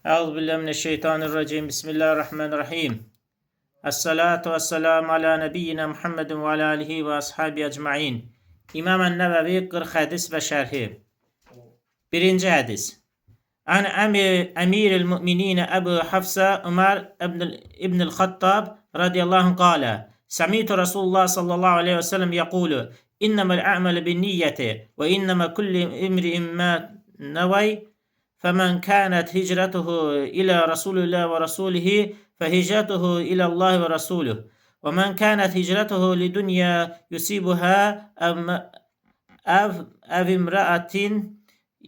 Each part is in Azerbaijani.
Euzubillahimineşşeytanirracim. Bismillahirrahmanirrahim. Esselatu vesselamu ala nebiyyina Muhammedin ve ala alihi ve ashabi ecma'in. İmam el-Nevevi 40 hadis ve şerhi. Birinci hadis. An emiril müminine Ebu Hafsa Ömer ibn Hattab radiyallahu anh kâle. Semi'tu Resulullah sallallahu aleyhi ve sellem yekulu. İnnemel a'melu bin niyyeti ve inneme kulli imri'in ma nevay. فمن كانت هجرته إلى رسول الله ورسوله فهجرته إلى الله ورسوله ومن كانت هجرته لدنيا يصيبها أو امرأة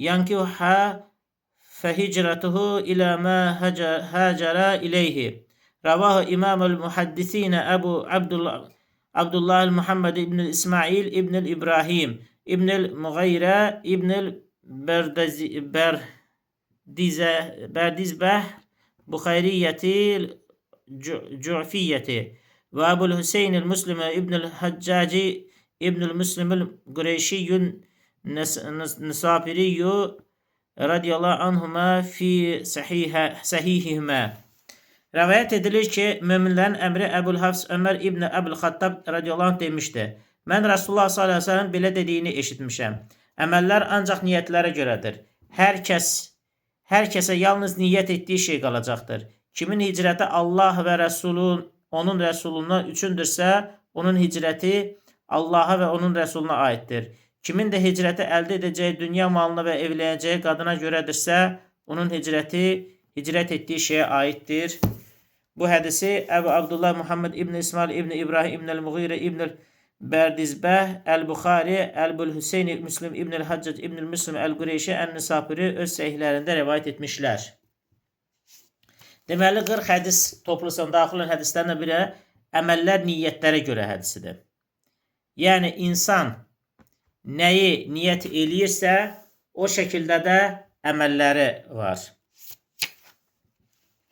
ينكحها فهجرته إلى ما هاجر إليه رواه إمام المحدثين أبو عبد الله محمد بن إسماعيل ابن الإبراهيم ابن المغيرة ابن Berdizbeh Buhayriyeti Cu'fiyeti ve Ebu'l Hüseyn'il Müslim İbnül Haccaci İbnül Müslim'il Gureyşiyyün Nisapiriyyü radiyallahu anhuma fi sahihihime. Rivayet edilir ki müminlerin emri Ebu'l Hafs Ömer İbni Ebu'l Hattab radiyallahu anh demişti. Ben Resulullah sallallahu aleyhi ve sellem belə dediyini eşitmişəm. Əməllər ancaq niyyətlərə görədir. Hər kəsə yalnız niyyət etdiyi şey qalacaqdır. Kimin hicrəti Allah və onun Rəsuluna üçündürsə, onun hicrəti Allaha və onun Rəsuluna aiddir. Kimin də hicrəti əldə edəcəyi dünya malına və evlənəcəyi qadına görədirsə, onun hicrət etdiyi şeyə aiddir. Bu hədisi Əbu Abdullah Muhammed İbn İsmail İbn İbrahim İbn el-Mughire İbn Berdizbeh el-Buxari Ebu'l Hüseyn Müslim İbn Haccac İbn Müslim el-Gureyşi en-Nisapiri öz səhihlərində rivayet etmişlər. Deməli 40 hədis toplusuna daxil olan hədislərdən biri əməllər niyyətlərə görə hədisidir. Yəni insan nəyi niyyət eləyirsə, o şəkildə də əməlləri var.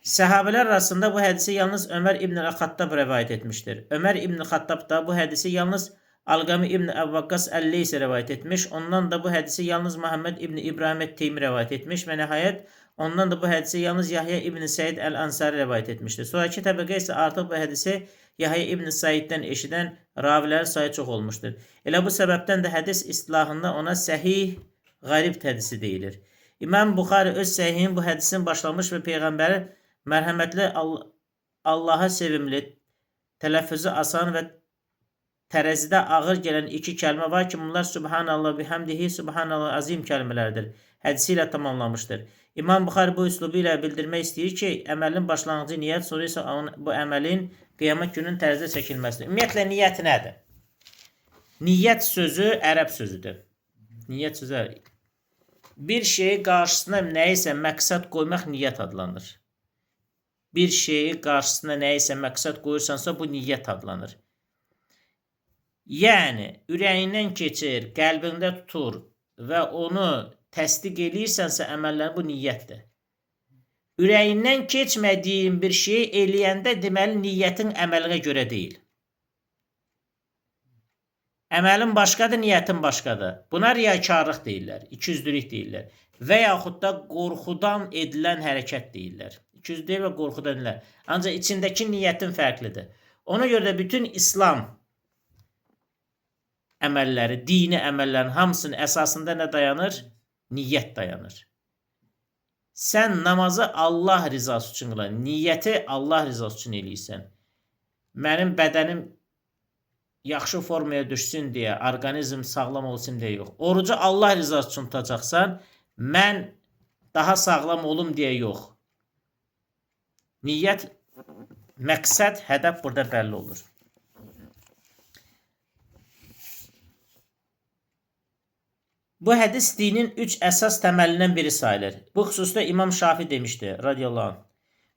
Səhabələr arasında bu hədisi yalnız Ömer İbn Xattab rivayet etmiştir. Ömer İbn Xattab da bu hədisi yalnız Alqami İbn Əbu Vakkas Əl-Leysi rivayet etmiş. Ondan da bu hədisi yalnız Muhammed İbn İbrahim et-Teymi rivayet etmiş. Və nəhayət ondan da bu hədisi yalnız Yahya İbn Səid Əl-Ansari rivayet etmiştir. Sonraki təbəqə isə artıq bu hədisi Yahya İbn Səiddən eşidən ravilərin sayı çox olmuşdur. Elə bu səbəbdən də hədis istilahında ona səhih qərib hədisi deyilir. İmam Buxari öz səhihin bu hədisin başlamış və Peyğəmbəri mərhəmətli, Allaha sevimli, tələffüzü asan və tərəzidə ağır gələn iki kəlmə var ki, bunlar Subhanallah bihamdihi, Subhanallah azim kəlmələrdir. Hədisi ilə tamamlamışdır. İmam Buxari bu üslubu ilə bildirmək istəyir ki, əməlin başlanğıcı niyyət, sonra isə bu əməlin qiyamət günün tərzdə çəkilməsidir. Ümumiyyətlə, niyyət nədir? Niyyət sözü ərəb sözüdür. Niyyət sözü bir şeyi qarşısına nəyisə məqsəd qoymaq niyyət adlanır. Bir şeyi qarşısına nəyisə məqsəd qoyursansa, bu niyyət adlanır. Yəni, ürəyindən keçir, qəlbində tutur və onu təsdiq edirsənsə, əməllərin bu niyyətdir. Ürəyindən keçmədiyin bir şeyi eləyəndə, deməli, niyyətin əməlinə görə deyil. Əməlin başqadır, niyyətin başqadır. Buna riyakarlıq deyirlər, ikiyüzlülük deyirlər. Və yaxud da qorxudan edilən hərəkət deyirlər. İkiyüzlülük və qorxudan edilən. Ancaq içindəki niyyətin fərqlidir. Ona görə də bütün İslam əməlləri, dini əməllərin hamısının əsasında nə dayanır? Niyyət dayanır. Sən namazı Allah rizası üçün qılan, niyyəti Allah rizası üçün eləyirsən. Mənim bədənim yaxşı formaya düşsün deyə, orqanizm sağlam olsun deyə yox. Orucu Allah rizası üçün tutacaqsan, mən daha sağlam olum deyə yox. Niyyət, məqsəd, hədəf burada bəlli olur. Bu hədis dinin 3 əsas təməlindən biri sayılır. Bu xüsusda İmam Şafi demişdi, radiyallahu anh.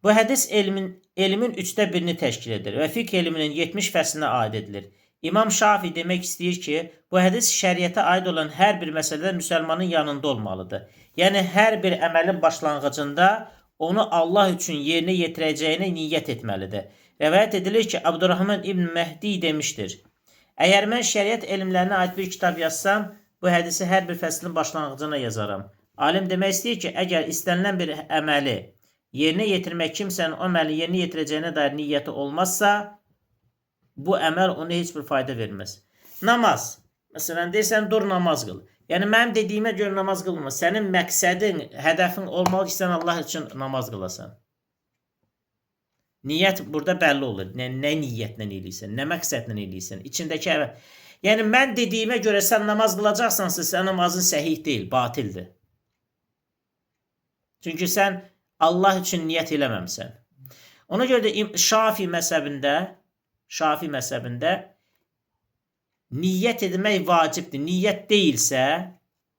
Bu hədis elmin 3də birini təşkil edir və fiqh elminin 70 fəslinə aid edilir. İmam Şafi demək istəyir ki, bu hədis şəriətə aid olan hər bir məsələdə müsəlmanın yanında olmalıdır. Yəni, hər bir əməlin başlanğıcında onu Allah üçün yerinə yetirəcəyinə niyyət etməlidir. Rəvayət edilir ki, Abdurrahman İbn Məhdi demişdir. Əgər mən şəriət elmlərinə aid bir kitab yazsam, bu hədisi hər bir fəslin başlanğıcına yazaram. Alim demək istəyir ki, əgər istənilən bir əməli yerinə yetirmək kimsənin o əməli yerinə yetirəcəyinə dair niyyəti olmazsa, bu əməl ona heç bir fayda verməz. Namaz. Məsələn, deyirsən, dur namaz qıl. Yəni, mənim dediyimə görə namaz qılma. Sənin məqsədin, hədəfin olmalı ki, sən Allah üçün namaz qılasan. Niyyət burada bəlli olur. Nə niyyətlə eləyirsən, nə məqsədlə eləyirsən. İçindəki əvvəl. Yəni, mən dediyimə görə sən namaz qılacaqsansa, sən namazın səhih deyil, batildir. Çünki sən Allah üçün niyyət eləməmsən. Ona görə də Şafi məzhəbində niyyət etmək vacibdir. Niyyət deyilsə,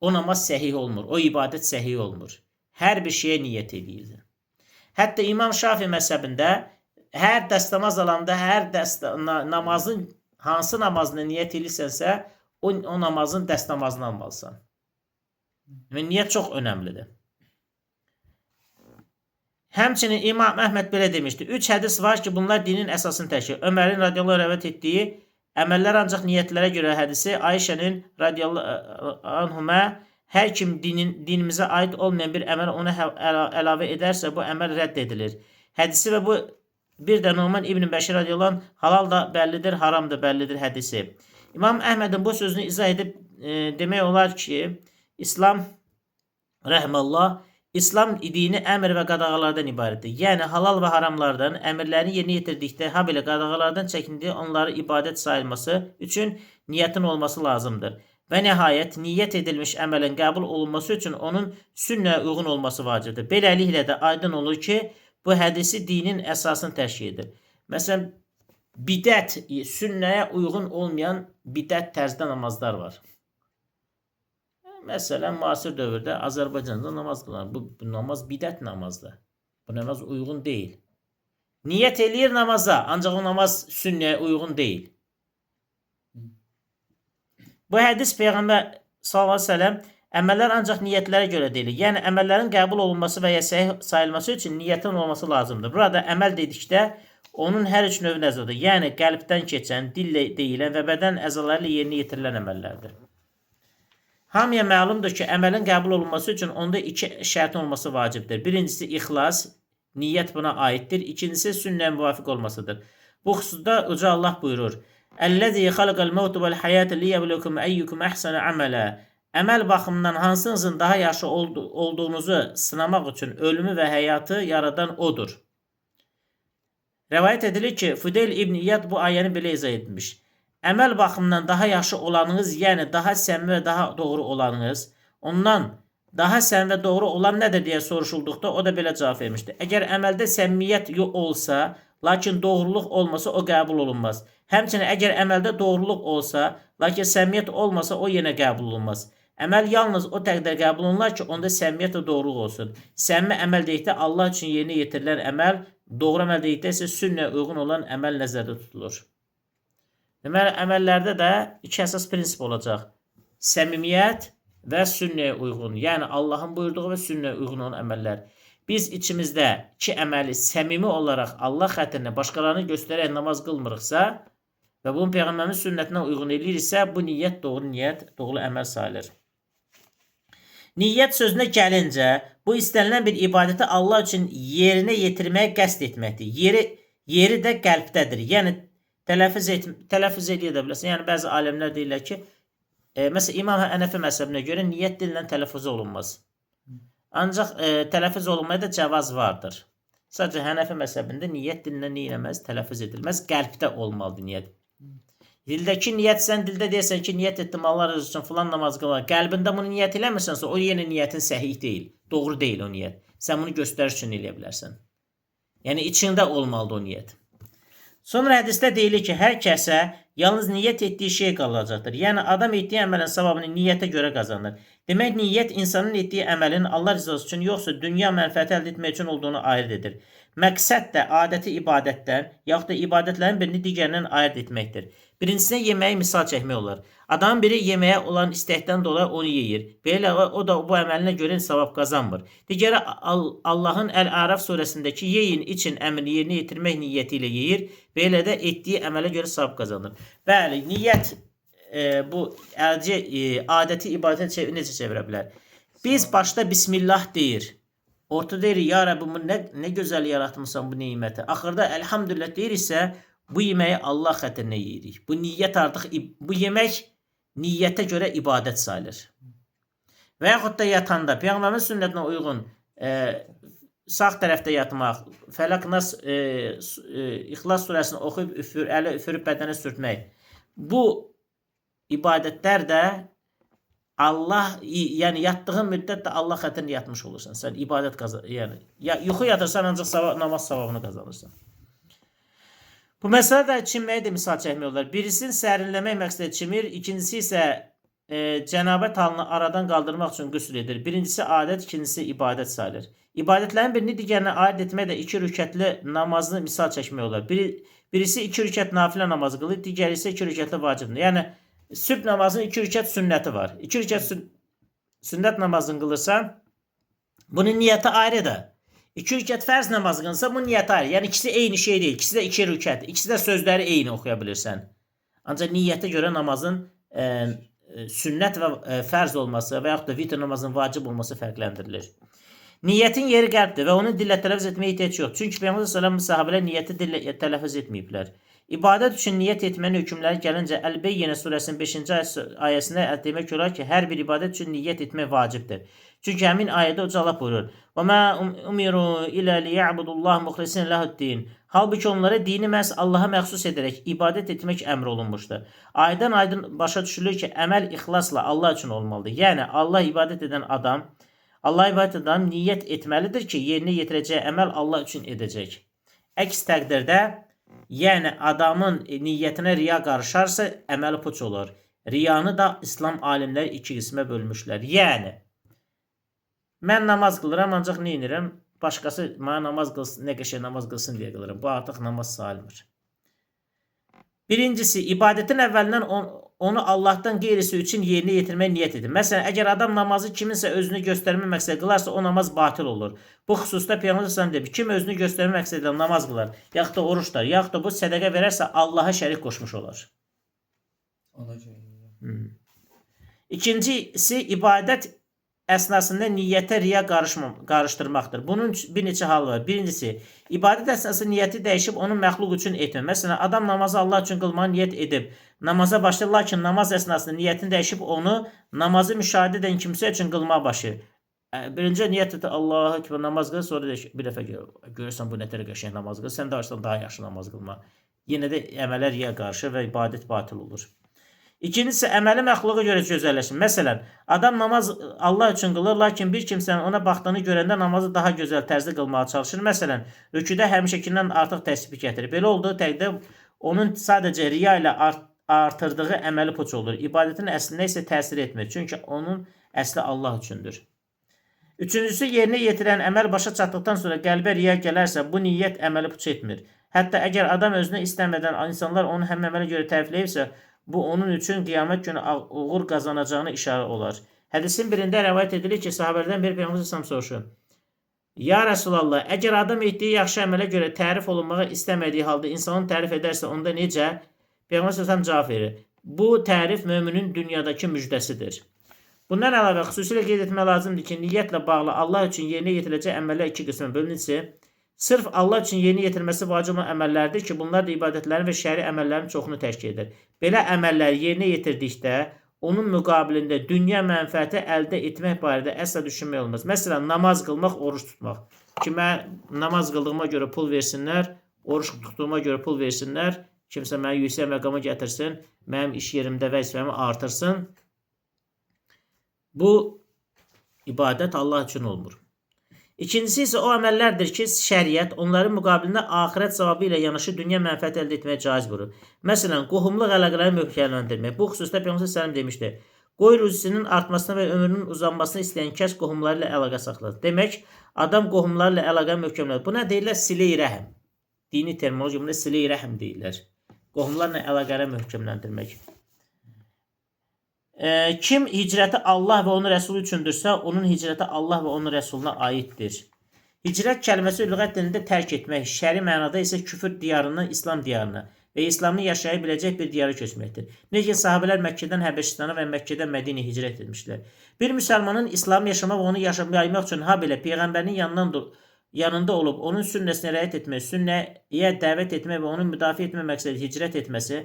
o namaz səhih olmur, o ibadət səhih olmur. Hər bir şeyə niyyət edir. Hətta İmam Şafi məzhəbində hər dəst namaz alanda, hər dəst namazın hansı namazına niyyət edirsənsə, o namazın dəst namazını almalısan. Və niyyət çox önəmlidir. Həmçinin İmam Əhməd belə demişdi. 3 hədis var ki, bunlar dinin əsasını təşkil edir. Ömərin radiyallahu anh rəvayət etdiyi əməllər ancaq niyyətlərə görə hədisi, Ayşənin radiyallahu anhumə hər kim dinimizə aid olmayan bir əməl ona əlavə edərsə, bu əməl rədd edilir. Hədisi və bu bir də Numan İbn Bəşir radiyallahu anh halal da bəllidir, haram da bəllidir hədisi. İmam Əhmədin bu sözünü izah edib demək olar ki, İslam rəhməllah, İslam dini əmr və qadağalardan ibarətdir. Yəni, halal və haramlardan, əmrlərini yerinə yetirdikdə, ha belə qadağalardan çəkindiyi onları ibadət sayılması üçün niyyətin olması lazımdır. Və nəhayət, niyyət edilmiş əməlin qəbul olunması üçün onun sünnəyə uyğun olması vacibdir. Beləliklə də aydın olur ki, bu hədisi dinin əsasını təşkil edir. Məsələn, bidət, sünnəyə uyğun olmayan bidət tərzdə namazlar var. Məsələn, müasir dövrdə Azərbaycanda namaz qılar. Bu namaz bidət namazdır. Bu namaz uyğun deyil. Niyyət eləyir namaza, ancaq o namaz sünnəyə uyğun deyil. Bu hədis Peyğəmbər sallallahu əleyhi və səlləm əməllər ancaq niyyətlərə görə deyilir. Yəni, əməllərin qəbul olunması və ya səhih sayılması üçün niyyətin olması lazımdır. Burada əməl dedikdə onun hər üç növü nəzərdə. Yəni, qəlbdən keçən, dillə deyilən və bədən əzaları ilə yerinə yetirilən əməllərdir. Hamıya məlumdur ki, əməlin qəbul olunması üçün onda 2 şərtin olması vacibdir. Birincisi ixlas, niyyət buna aiddir. İkincisi sünnəyə müvafiq olmasıdır. Bu xüsusda Uca Allah buyurur: "Ellezî xalaqal mevtu vel hayâte liyeblukum eyyukum ahsanu amala." Əməl baxımından hansınızın daha yaxşı olduğunuzu sınamaq üçün ölümü və həyatı yaradan odur. Rəvayət edilir ki, Fudeyl İbn İyad bu ayəni belə izah etmiş. Əməl baxımından daha yaxşı olanınız, yəni daha səmimi və daha doğru olanınız, ondan daha səmimi və doğru olan nədir deyə soruşulduqda o da belə cavab vermişdi. Əgər əməldə səmimiyyət olsa, lakin doğruluq olmasa o qəbul olunmaz. Həmçinin əgər əməldə doğruluq olsa, lakin səmimiyyət olmasa o yenə qəbul olunmaz. Əməl yalnız o təqdirdə qəbul olunur ki, onda səmimiyyət və doğruluq olsun. Səmimi əməl deyikdə Allah üçün yerinə yetirilən əməl, doğru əməl deyikdə isə sünnəyə uyğun olan əməl nəzərdə tutulur. Deməli, əməllərdə də 2 əsas prinsip olacaq. Səmimiyyət və sünnəyə uyğun. Yəni, Allahın buyurduğu və sünnəyə uyğun olan əməllər. Biz içimizdə 2 əməli səmimi olaraq Allah xətrinə başqalarını göstərək namaz qılmırıqsa və bunun Peyğəmbərin sünnətinə uyğun eləyirsə, bu niyyət, doğru əməl sayılır. Niyyət sözünə gəlincə, bu istənilən bir ibadəti Allah üçün yerinə yetirməyə qəsd etməkdir. Yeri də qəlbdədir. Yəni, tələffüz edə bilərsən. Yəni, bəzi alimlər deyirlər ki, məsələn, İmam Hənəfi məzhəbinə görə niyyət dillə tələffüz olunmaz. Ancaq tələffüz olunmaya da cavaz vardır. Sadəcə Hənəfi məzhəbində niyyət dillə neyləməz, tələffüz edilməz, qəlbdə olmalıdır niyyət. Dildəki niyyət, sən dildə deyəsən ki, niyyət etdim Allah rızası üçün filan namaz qılar. Qəlbində bunu niyyət eləmirsənsə, o yenə niyyətin səhih deyil, doğru deyil o niyyət. Sən bunu göstəriş üçün eləyə bilərsən. Yəni, içində olmalıdır o niyyət. Sonra hədisdə deyilir ki, hər kəsə yalnız niyyət etdiyi şey qalacaqdır. Yəni, adam etdiyi əməlin savabını niyyətə görə qazanır. Demək, niyyət insanın etdiyi əməlin Allah rızası üçün yoxsa dünya mənfəəti əldə etmək üçün olduğunu ayırt edir. Məqsəd də adəti ibadətdən, yaxud da ibadətlərin birini digərindən ayırt etməkdir. Birincisinə yeməyi misal çəkmək olar. Adamın biri yeməyə olan istəkdən dolayı onu yeyir. Belə o da bu əməlinə görə savab qazanmır. Digəri Allahın Əl-Əraf surəsindəki yeyin için əmrini yerinə yetirmək niyyəti ilə yeyir. Belə də etdiyi əmələ görə savab qazanır. Bəli, niyyət bu adəti ibadət necə çevirə bilər? Biz başda Bismillah deyir. Ortada deyir, ya Rabbi, bu ne güzel yaratmışsan bu niməti. Axırda elhamdülillah deyirsə, bu yeməyi Allah xətrinə yeyirik. Bu niyyət artıq, bu yemək niyyətə görə ibadət sayılır. Və yaxud da yatanda Peyğəmbərin sünnətinə uyğun sağ tərəfdə yatmaq, Fələq Nas İxlas surəsini oxuyub əli üfürüb bədənə sürtmək. Bu ibadətlər də Allah, yəni yatdığın müddətdə Allah xətrinə yatmış olursan. Sən ibadət yəni yuxu yatırsan ancaq namaz savabını qazanırsan. Bu məsələdə çimməyi də misal çəkmək olar. Birisinin sərinləmək məqsədi çimir, ikincisi isə cənabət halını aradan qaldırmaq üçün qüsl edir. Birincisi adət, ikincisi ibadət sayılır. İbadətlərin birini digərinə aid etmək də 2 rükətli namazını misal çəkmək olar. Birisi 2 rükət nafilə namazı qılır, digəri isə 2 rükətli vacibdir. Yəni sübh namazının 2 rükət sünnəti var. 2 rükət sünnət namazını qılırsan, bunun niyyəti ayrıdır. 2 rükət fərz namazı qılırsa, bunun niyyəti ayrı. Yəni ikisi eyni şey deyil. İkisi də 2 rükət. İkisi də sözləri eyni oxuya bilirsən. Ancaq niyyətə görə namazın sünnət və fərz olması və yaxud da vitr namazının vacib olması fərqləndirilir. Niyyətin yeri qəlbdir və onu dillə tələffüz etməyə ehtiyac yox. Çünki Peyğəmbər sallallahu əleyhi və səlləm sahabelər niyyəti dillə tələffüz etməyiblər. İbadət üçün niyyət etmənin hökmləri gəlincə Əl-Beyyinə surəsinin 5-ci ayəsində demək olar ki, hər bir ibadət üçün niyyət etmək vacibdir. Çünki həmin ayədə Uca Allah buyurur: "Və mə umiru ilə liya'budullaha muxlisin lehu'd-din." Halbuki onlara dini məhz Allaha məxsus edərək ibadət etmək əmr olunmuşdur. Ayədən aydın başa düşülür ki, əməl ixlasla Allah üçün olmalıdır. Yəni Allah ibadət edən adam niyyət etməlidir ki, yerinə yetirəcəyi əməl Allah üçün edəcək. Əks təqdirdə, yəni adamın niyyətinə riya qarışarsa, əməli puç olur. Riyanı da İslam alimləri 2 qismə bölmüşlər. Yəni, mən namaz qılıram, ancaq nə edirəm? Başqası mənə namaz qılsın, nə qəşəng namaz qılsın deyə qılırım. Bu artıq namaz sayılmır. Birincisi, ibadətin əvvəlindən onu Allahdan qeyrisi üçün yerinə yetirməyə niyyət edir. Məsələn, əgər adam namazı kiminsə özünü göstərmə məqsədi qılarsa, o namaz batil olur. Bu xüsusda Peyğəmbər sallallahu əleyhi və səlləm deyib, kim özünü göstərmə məqsədi ilə namaz qılar, yaxud da oruç tutar, yaxud da bu sədəqə verərsə, Allaha şərik qoşmuş olar. İkincisi, ibadət əsnasında niyyətə riya qarışdırmaqdır. Bunun bir neçə halı var. Birincisi, ibadət əsnasında niyyəti dəyişib onun məxluq üçün etmə. Məsələn, adam namazı Allah üçün qılmağa niyyət edib, namaza başlayır, lakin namaz əsnasında niyyətini dəyişib onu namazı müşahidə edən kimsə üçün qılmağa başlayır. Birinci niyyət edir, Allah'a kimi namaz qılır, sonra bir dəfə görürsən bu nətərə qəşəng namaz qılır, sən də başdan daha yaxşı namaz qılma. Yenə də əmələ riya qarışır və ibadət batil olur. İkincisi, əməli məxluqa görə gözəlləşir. Məsələn, adam namaz Allah üçün qılır, lakin bir kimsənin ona baxdığını görəndə namazı daha gözəl tərzdə qılmağa çalışır. Məsələn, rüküdə həmişəkindən artıq təsbih gətirir. Belə olduğu təqdirdə onun sadəcə riya ilə artırdığı əməli puç olur. İbadətin əslində isə təsir etmir. Çünki onun əsli Allah üçündür. Üçüncüsü, yerinə yetirən əməl başa çatdıqdan sonra qəlbə riya gələrsə, bu niyyət əməli puç etmir. Hətta əgər adam özünü istəmədən insanlar onu həm əmələ görə tərifləyibsə, bu onun üçün qiyamət günü uğur qazanacağını işarə olar. Hədisin birində rəvayət edilir ki, sahabələrdən bir Peyğəmbər sallallahu soruşur: "Ya Rəsulallah, əgər adam etdiyi yaxşı əmələ görə tərif olunmağı istəmədiyi halda insanın tərif edərsə, onda necə?" Peyğəmbər sallallahu cavab verir: "Bu tərif möminin dünyadakı müjdəsidir." Bundan əlavə xüsusilə qeyd etmək lazımdır ki, niyyətlə bağlı Allah üçün yerinə yetiriləcək əməllər 2 qismə bölünür. Sırf Allah üçün yerinə yetirməsi vacib olan əməllərdir ki, bunlar da ibadətlərin və şəri əməllərin çoxunu təşkil edir. Belə əməlləri yerinə yetirdikdə, onun müqabilində dünya mənfəəti əldə etmək barədə əsla düşünmək olmaz. Məsələn, namaz qılmaq, oruç tutmaq. Ki, mən namaz qıldığıma görə pul versinlər, oruç tutduğuma görə pul versinlər, kimsə mənə yüksək məqama gətirsin, mənim iş yerimdə vəzifəmi artırsın. Bu, ibadət Allah üçün olmur. İkincisi isə o əməllərdir ki, şəriət onların müqabilində axirət savabı ilə yanaşı dünya mənfəət əldə etməyə caiz buyurur. Məsələn, qohumluq əlaqələri möhkəmləndirmək. Bu xüsusda Peyğəmbər sallallahu demişdi: "Qoy rüzisinin artmasına və ömrünün uzanmasını istəyən kəs qohumları ilə əlaqə saxlar." Demək, adam qohumları ilə əlaqə möhkəmləndirir. Buna deyirlər silə-i rəhm. Dini terminologiyada silə-i rəhm deyirlər. Qohumlarla əlaqəni möhkəmləndirmək. Kim hicrəti Allah və onun rəsulu üçündürsə, onun hicrəti Allah və onun rəsuluna aiddir. Hicrət kəlməsi lüğət dilində tərk etmək, şəri mənada isə küfür diyarından İslam diyarına. və İslamı yaşaya biləcək bir diyara köçməkdir. Necə ki, sahabələr Məkkədən Həbəşistana və Məkkədən Mədinəyə hicrət etmişlər. Bir müsəlmanın İslamı yaşamaq və onu yaymaq üçün ha belə Peyğəmbərin yanında olub, onun sünnəsinə riayət etmək, sünnəyə dəvət etmək və onu müdafiə etmək məqsədi hicrət etməsi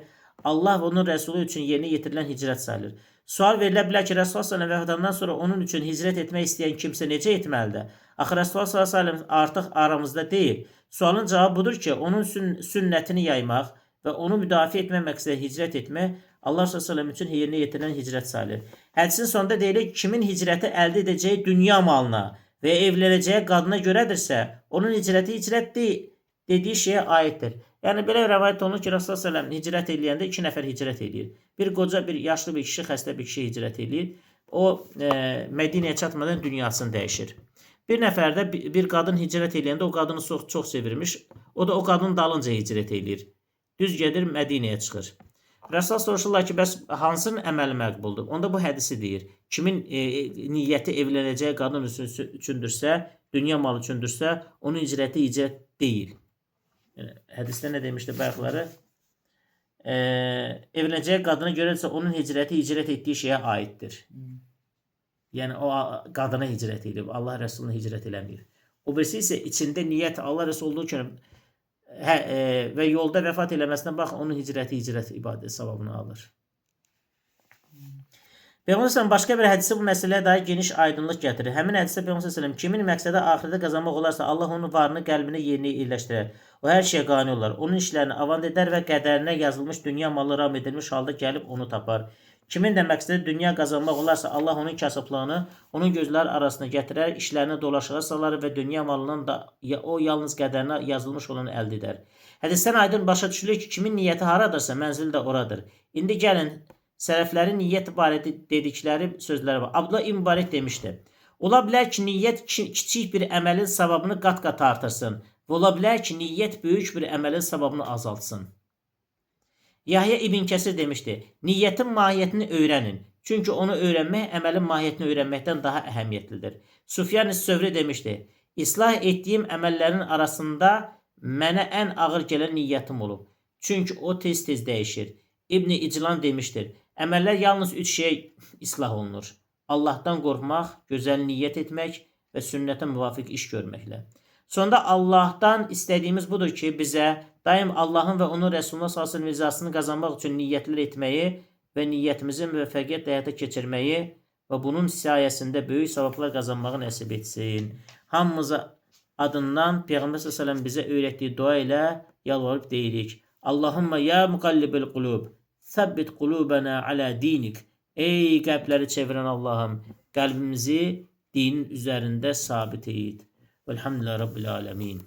Allah və onun Rəsulu üçün yerinə yetirilən hicrət sayılır. Sual verilə bilər ki, Rasulullah s.ə.v vəfatından sonra onun üçün hicrət etmək istəyən kimsə necə etməlidir? Axı Rasulullah s.ə.v artıq aramızda deyil. Sualın cavabı budur ki, onun sünnətini yaymaq və onu müdafiə etmək məqsədi hicrət etmək Allah s.ə.v üçün yerinə yetirilən hicrət sayılır. Hədisin sonunda deyilir, kimin hicrəti əldə edəcəyi dünya malına və evlənəcəyi qadına görədirsə, onun hicrəti hicrət dediyi şeyə aiddir. Yəni belə rəvayət olunur ki, Rasulullah s.ə.v hicrət edəndə 2 nəfər hicrət edir. Bir qoca, bir yaşlı bir kişi, xəstə bir kişi hicrət edir. O Mədinəyə çatmadan dünyasını dəyişir. Bir nəfər də bir qadın hicrət edəndə o qadını çox sevirmiş. O da o qadının dalınca hicrət edir. Düz gedir, Mədinəyə çıxır. Rasulullah soruşurlar ki, bəs hansının əməli məqbuldur? Onda bu hədisi deyir. Kimin niyyəti evlənəcəyi qadın üçündürsə, dünya malı üçündürsə, onun hicrəti hicrət deyil. Yəni, hədisdə nə demişdi bayaqları? Evlənəcəyi qadına görədirsə, onun hicrəti hicrət etdiyi şeyə aiddir. Yəni, o qadına hicrət edib, Allah Rəsuluna hicrət eləmir. O birisi isə içində niyyət Allah Rəsul olduğu kimi və yolda vəfat eləməsinə bax, onun hicrəti hicrət ibadət savabını alır. Peyğəmbər başqa bir hədisi bu məsələyə dair geniş aydınlıq gətirir. Həmin hədisdə Peyğəmbər kimin məqsədi axirdə qazanmaq olarsa, Allah onun varını qəlbinə yerinə yerləşdirər. O hər şeyə qane olar. Onun işlərini avand edər və qədərinə yazılmış dünya malı ram edilmiş halda gəlib onu tapar. Kimin də məqsədi dünya qazanmaq olarsa, Allah onun kasıblığını onun gözləri arasına gətirər, işlərini dolaşığa salar və dünya malından da o yalnız qədərinə yazılmış olanı əldə edər. Hədisdən aydın başa düşülür ki, kimin niyyəti haradırsa, mənzil də oradır. İndi gəlin, sələflərin niyyət barədə dedikləri sözləri var. Abdullah İbn Mübarək demişdi. Ola bilər ki, niyyət kiçik bir əməlin savabını qat-qat artırsın və ola bilər ki, niyyət böyük bir əməlin savabını azaltsın. Yahya İbn Kəsir demişdi, niyyətin mahiyyətini öyrənin. Çünki onu öyrənmək əməlin mahiyyətini öyrənməkdən daha əhəmiyyətlidir. Sufyan Sövri demişdi, islah etdiyim əməllərin arasında mənə ən ağır gələn niyyətim olub. Çünki o tez-tez dəyişir. İbn İclan demişdir, əməllər yalnız 3 şey islah olunur. Allahdan qorxmaq, gözəl niyyət etmək və sünnətə müvafiq iş görməklə. Sonda Allahdan istədiyimiz budur ki, bizə daim Allahın və onun Rəsulullah s.ə.v rızasını qazanmaq üçün niyyətlər etməyi və niyyətimizi müvəffəqiyyətlə həyata keçirməyi və bunun sayəsində böyük savablar qazanmağı nəsib etsin. Hamımıza adından Peyğəmbər s.ə.v bizə öyrətdiyi dua ilə yalvarıb deyirik. Allahumma ya muqallibel qulub, səbbit qulubana alə dinik. Ey qəlbləri çevirən Allahım, qəlbimizi dinin üzərində sabit et. Velhamdülillahi Rabbil alemin.